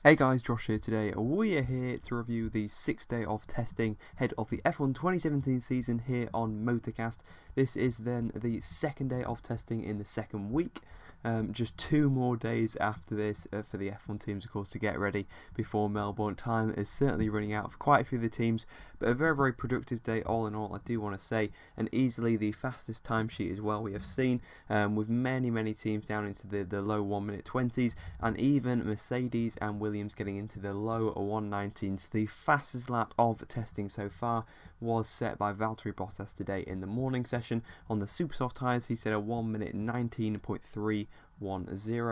Hey guys, Josh here today. We are here to review the 6th day of testing ahead of the F1 2017 season here on Motorcast. This is then the second day of testing in the second week. Just 2 more days after this for the F1 teams, of course, to get ready before Melbourne. Time is certainly running out for quite a few of the teams, but a very, very productive day all in all, I do want to say, and easily the fastest timesheet as well we have seen, with many teams down into the low 1 minute 20s, and even Mercedes and Williams getting into the low 1:19s. The fastest lap of testing so far was set by Valtteri Bottas today in the morning session on the super soft tyres. He set a 1 minute 19.310,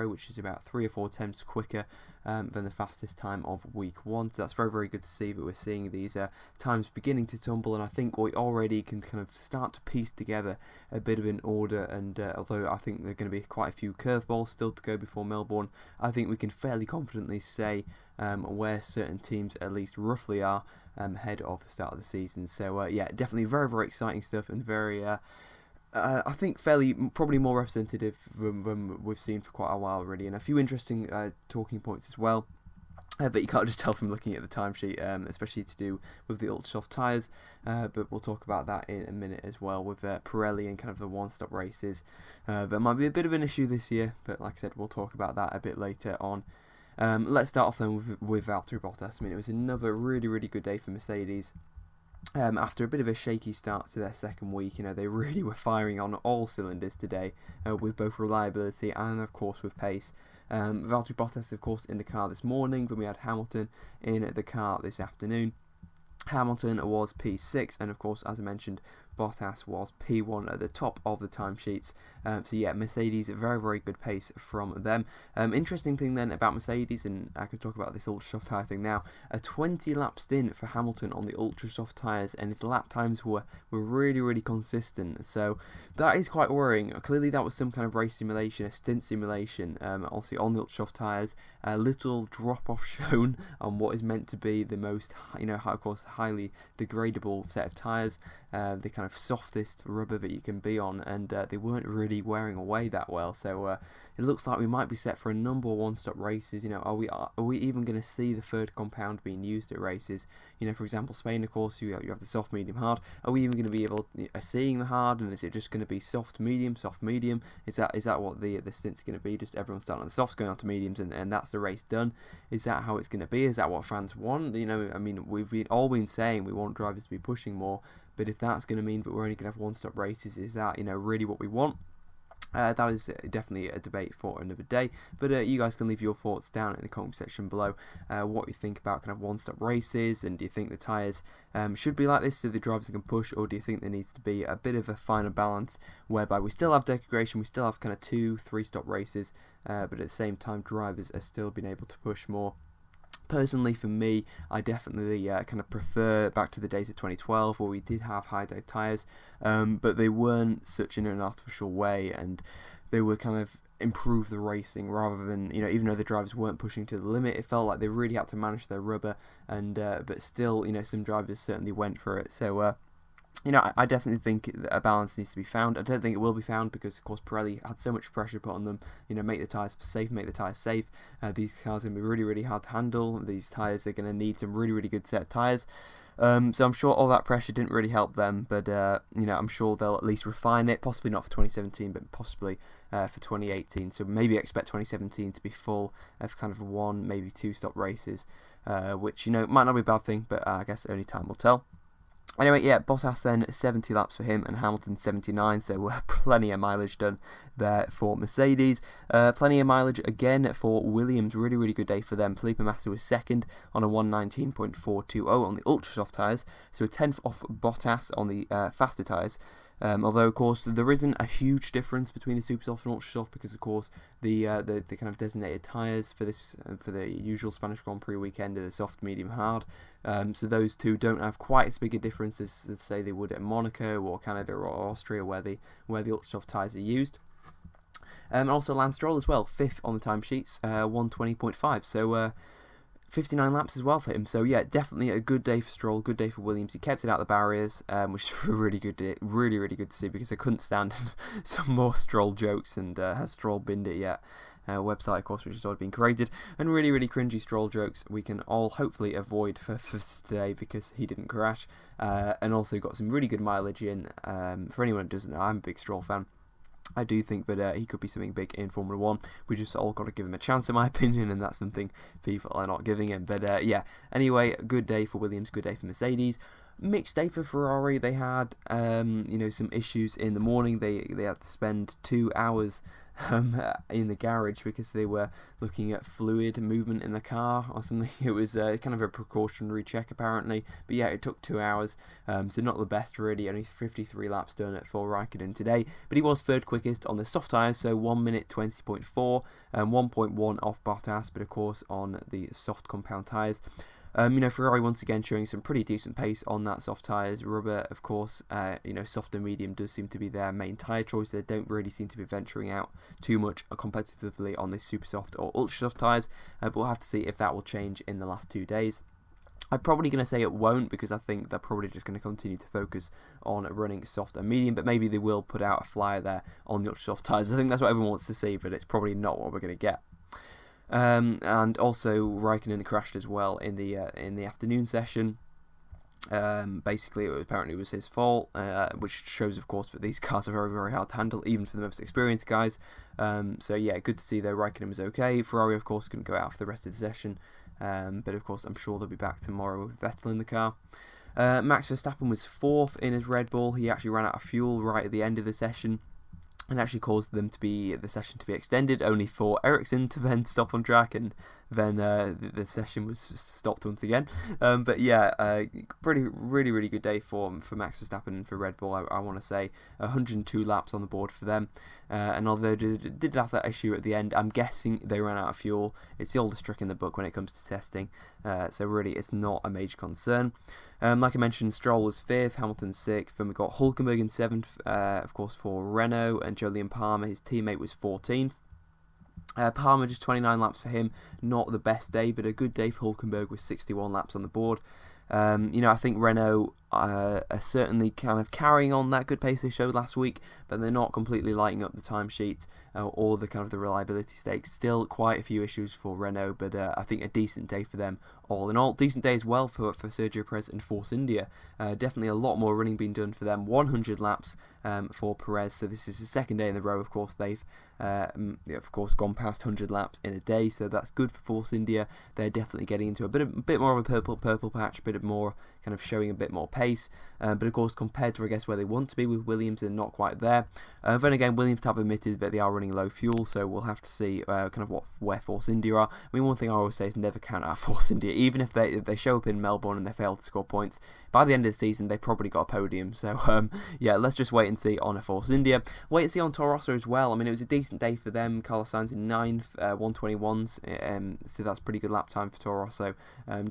which is about 3 or 4 tenths quicker than the fastest time of week 1. So that's very, very good to see that we're seeing these times beginning to tumble, and I think we already can kind of start to piece together a bit of an order. And although I think there are going to be quite a few curveballs still to go before Melbourne, I think we can fairly confidently say where certain teams at least roughly are ahead of the start of the season. So yeah, definitely very, very exciting stuff, and very I think probably more representative than we've seen for quite a while already, and a few interesting talking points as well. But you can't just tell from looking at the timesheet, especially to do with the ultra soft tyres. But we'll talk about that in a minute as well, with Pirelli and kind of the one-stop races. That might be a bit of an issue this year, but like I said, we'll talk about that a bit later on. Let's start off then with Valtteri Bottas. I mean, it was another really, really good day for Mercedes. After a bit of a shaky start to their second week, they really were firing on all cylinders today, with both reliability and, of course, with pace. Valtteri Bottas, of course, in the car this morning, then we had Hamilton in the car this afternoon. Hamilton was P6, and of course, as I mentioned, Bottas was P1 at the top of the timesheets. So yeah, Mercedes, very, very good pace from them. Interesting thing then about Mercedes, and I can talk about this ultra soft tyre thing now, a 20 lap stint for Hamilton on the ultra soft tyres, and his lap times were really, really consistent. So that is quite worrying. Clearly that was some kind of race simulation, a stint simulation, obviously on the ultra soft tyres. A little drop off shown on what is meant to be the most, of course, highly degradable set of tyres, the kind of softest rubber that you can be on, and they weren't really wearing away that well. So it looks like we might be set for a number of one-stop races. Are we even going to see the third compound being used at races? For example, Spain, of course, you have the soft, medium, hard. Are we even going to be able seeing the hard, and is it just going to be soft, medium? Is that what the stint's going to be? Just everyone starting on the softs, going on to mediums, and that's the race done? Is that how it's going to be? Is that what fans want? We've all been saying we want drivers to be pushing more, but if that's going to mean that we're only going to have one-stop races, is that really what we want? That is definitely a debate for another day, but you guys can leave your thoughts down in the comment section below, what you think about kind of one-stop races, and do you think the tyres should be like this so the drivers can push, or do you think there needs to be a bit of a finer balance whereby we still have degradation, we still have kind of 2-3 stop races, but at the same time drivers are still being able to push more? Personally, for me, I definitely kind of prefer back to the days of 2012 where we did have high-deg tyres, but they weren't such in an artificial way, and they were kind of improve the racing rather than, even though the drivers weren't pushing to the limit, it felt like they really had to manage their rubber, and but still, some drivers certainly went for it. So I definitely think a balance needs to be found. I don't think it will be found because, of course, Pirelli had so much pressure put on them. Make the tyres safe, make the tyres safe. These cars are going to be really, really hard to handle. These tyres are going to need some really, really good set of tyres. So I'm sure all that pressure didn't really help them, but I'm sure they'll at least refine it. Possibly not for 2017, but possibly for 2018. So maybe expect 2017 to be full of kind of 1, maybe 2 stop races, which might not be a bad thing, but I guess only time will tell. Anyway, yeah, Bottas then 70 laps for him and Hamilton 79, so plenty of mileage done there for Mercedes. Plenty of mileage again for Williams, really, really good day for them. Felipe Massa was second on a 1:19.420 on the ultra soft tyres, so a tenth off Bottas on the faster tyres. Although, of course, there isn't a huge difference between the super soft and ultra soft because, of course, the kind of designated tyres for this for the usual Spanish Grand Prix weekend are the soft, medium, hard. So those two don't have quite as big a difference as say they would at Monaco or Canada or Austria, where the ultra soft tyres are used. And also Lance Stroll as well, 5th on the timesheets, 1:20.5. So 59 laps as well for him. So yeah, definitely a good day for Stroll, good day for Williams. He kept it out of the barriers, which is really good, really good to see, because I couldn't stand some more Stroll jokes, and has Stroll binned it yet? website, of course, which has already been created, and really, really cringy Stroll jokes we can all hopefully avoid for today because he didn't crash, and also got some really good mileage in. For anyone who doesn't know, I'm a big Stroll fan. I do think that he could be something big in Formula 1. We just all got to give him a chance, in my opinion, and that's something people are not giving him. But yeah, anyway, good day for Williams, good day for Mercedes. Mixed day for Ferrari. They had some issues in the morning. They had to spend 2 hours in the garage because they were looking at fluid movement in the car or something. It was kind of a precautionary check apparently, but yeah, it took 2 hours, so not the best really. Only 53 laps done for Raikkonen today, but he was third quickest on the soft tyres, so 1 minute 20.4, 1.1 off Bottas, but of course on the soft compound tyres. Ferrari once again showing some pretty decent pace on that soft tyres. Rubber, of course, soft and medium does seem to be their main tyre choice. They don't really seem to be venturing out too much competitively on the super soft or ultra soft tyres, but we'll have to see if that will change in the last 2 days. I'm probably going to say it won't because I think they're probably just going to continue to focus on running soft and medium, but maybe they will put out a flyer there on the ultra soft tyres. I think that's what everyone wants to see, but it's probably not what we're going to get. And also Raikkonen crashed as well in the afternoon session. Basically, apparently it was his fault, which shows, of course, that these cars are very, very hard to handle, even for the most experienced guys. So yeah, good to see though Raikkonen was okay. Ferrari, of course, couldn't go out for the rest of the session, but of course I'm sure they'll be back tomorrow with Vettel in the car. Max Verstappen was 4th in his Red Bull. He actually ran out of fuel right at the end of the session, and actually caused the session to be extended, only for Ericsson to then stop on track, and then the session was stopped once again. But yeah, really, really good day for Max Verstappen and for Red Bull, I want to say. 102 laps on the board for them, and although they did have that issue at the end, I'm guessing they ran out of fuel. It's the oldest trick in the book when it comes to testing, so really it's not a major concern. Like I mentioned, Stroll was 5th, Hamilton 6th, then we got Hulkenberg in 7th, of course, for Renault, and Jolyon Palmer, his teammate, was 14th. Palmer, just 29 laps for him, not the best day, but a good day for Hulkenberg with 61 laps on the board. I think Renault are certainly kind of carrying on that good pace they showed last week, but they're not completely lighting up the timesheet or the kind of the reliability stakes. Still quite a few issues for Renault, but I think a decent day for them all in all. Decent day as well for Sergio Perez and Force India. Definitely a lot more running being done for them. 100 laps for Perez, so this is the second day in a row. Of course, they've gone past 100 laps in a day, so that's good for Force India. They're definitely getting into a bit more of a purple patch, bit more kind of showing a bit more pace, but of course compared to I guess where they want to be with Williams, they're not quite there. Then again, Williams have admitted that they are running low fuel, so we'll have to see kind of where Force India are. I mean, one thing I always say is never count out Force India, even if they show up in Melbourne and they fail to score points. By the end of the season, they've probably got a podium, so yeah, let's just wait and see on a Force India. Wait and see on Toro Rosso as well. I mean, it was a decent day for them. Carlos Sainz in 9th, 121s, so that's pretty good lap time for Toro Rosso,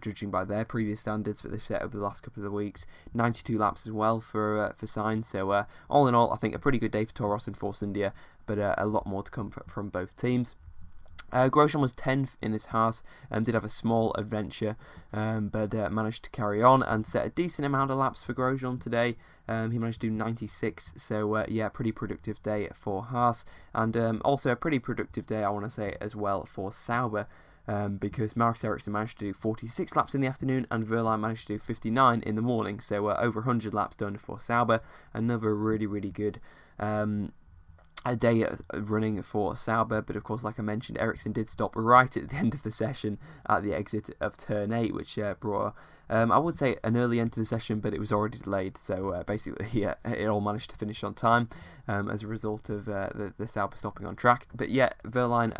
judging by their previous standards that they've set over the last couple of weeks. 92 laps as well for Sainz, so all in all, I think a pretty good day for Toro Rosso and Force India, but a lot more to come from both teams. Grosjean was 10th in his Haas, did have a small adventure, but managed to carry on and set a decent amount of laps for Grosjean today. He managed to do 96, so yeah, pretty productive day for Haas, and also a pretty productive day, I want to say, as well for Sauber, because Marcus Ericsson managed to do 46 laps in the afternoon and Wehrlein managed to do 59 in the morning, so over 100 laps done for Sauber. Another really, really good a day running for Sauber, but of course, like I mentioned, Ericsson did stop right at the end of the session at the exit of turn 8, which brought I would say an early end to the session, but it was already delayed, so basically yeah, it all managed to finish on time as a result of the Sauber stopping on track. But yeah, Wehrlein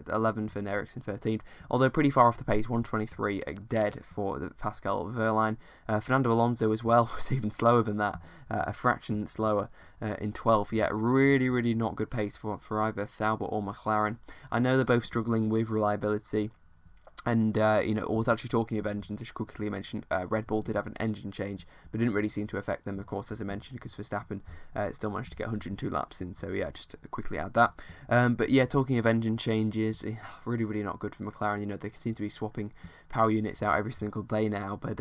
11th and Ericsson 13th, although pretty far off the pace, 123 dead for the Pascal Wehrlein. Fernando Alonso as well was even slower than that, a fraction slower in 12th. Yeah, really, really not good pace for either Sauber or McLaren. I know they're both struggling with reliability. And, I was actually talking of engines. I should quickly mention Red Bull did have an engine change, but didn't really seem to affect them, of course, as I mentioned, because Verstappen still managed to get 102 laps in. So, yeah, just to quickly add that. But, yeah, talking of engine changes, really, really not good for McLaren. They seem to be swapping power units out every single day now, but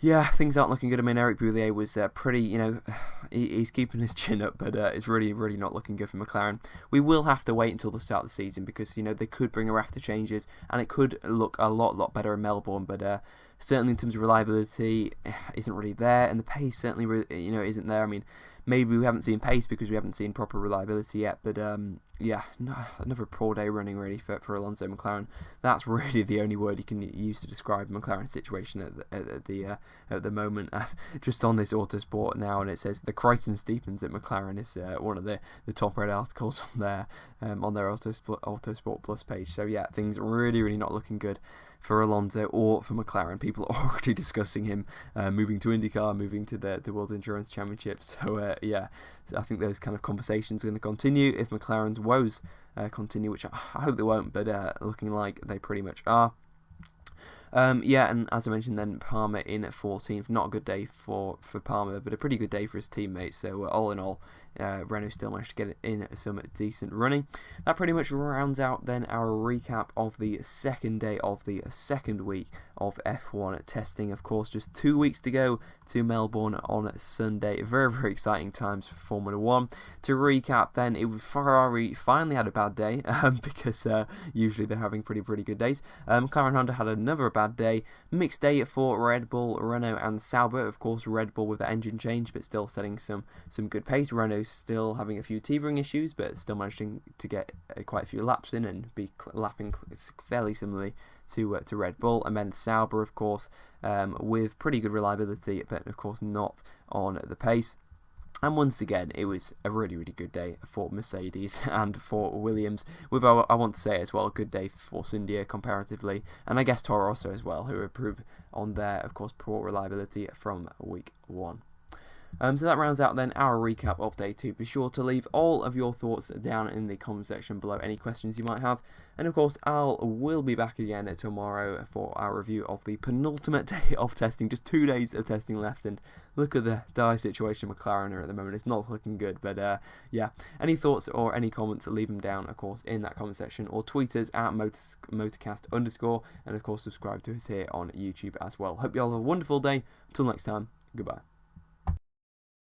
Yeah, things aren't looking good. I mean, Eric Boulier was pretty, he's keeping his chin up, but it's really, really not looking good for McLaren. We will have to wait until the start of the season because, they could bring a raft of changes and it could look a lot better in Melbourne, but certainly in terms of reliability, isn't really there, and the pace certainly, isn't there. I mean, maybe we haven't seen pace because we haven't seen proper reliability yet, but another poor day running really for Alonso McLaren. That's really the only word you can use to describe McLaren's situation at the moment. Just on this Autosport now, and it says the Crichton Steepens at McLaren is one of the top red articles on their Autosport Plus page. So yeah, things really, really not looking good for Alonso or for McLaren. People are already discussing him moving to IndyCar, moving to the World Endurance Championship. So I think those kind of conversations are going to continue if McLaren's woes continue, which I hope they won't, but looking like they pretty much are. And as I mentioned then, Palmer in at 14th. Not a good day for Palmer, but a pretty good day for his teammates. So all in all, Renault still managed to get in some decent running. That pretty much rounds out then our recap of the second day of the second week of F1 testing. Of course, just 2 weeks to go to Melbourne on Sunday. Very, very exciting times for Formula 1. To recap then, Ferrari finally had a bad day because usually they're having pretty good days. McLaren Honda had another bad day. Mixed day for Red Bull, Renault and Sauber. Of course, Red Bull with the engine change, but still setting some good pace. Renault still having a few teethering issues, but still managing to get quite a few laps in and be lapping fairly similarly to Red Bull. And then Sauber, of course, with pretty good reliability, but of course not on the pace. And once again, it was a really, really good day for Mercedes and for Williams. With, I want to say as well, a good day for India comparatively. And I guess Toro Rosso as well, who improved on their, of course, poor reliability from week 1. So that rounds out then our recap of day 2. Be sure to leave all of your thoughts down in the comment section below, any questions you might have. And of course, will be back again tomorrow for our review of the penultimate day of testing. Just 2 days of testing left, and look at the dire situation McLaren are at the moment. It's not looking good, but any thoughts or any comments, leave them down, of course, in that comment section, or tweet us at motorcast_, and of course subscribe to us here on YouTube as well. Hope you all have a wonderful day. Until next time, goodbye.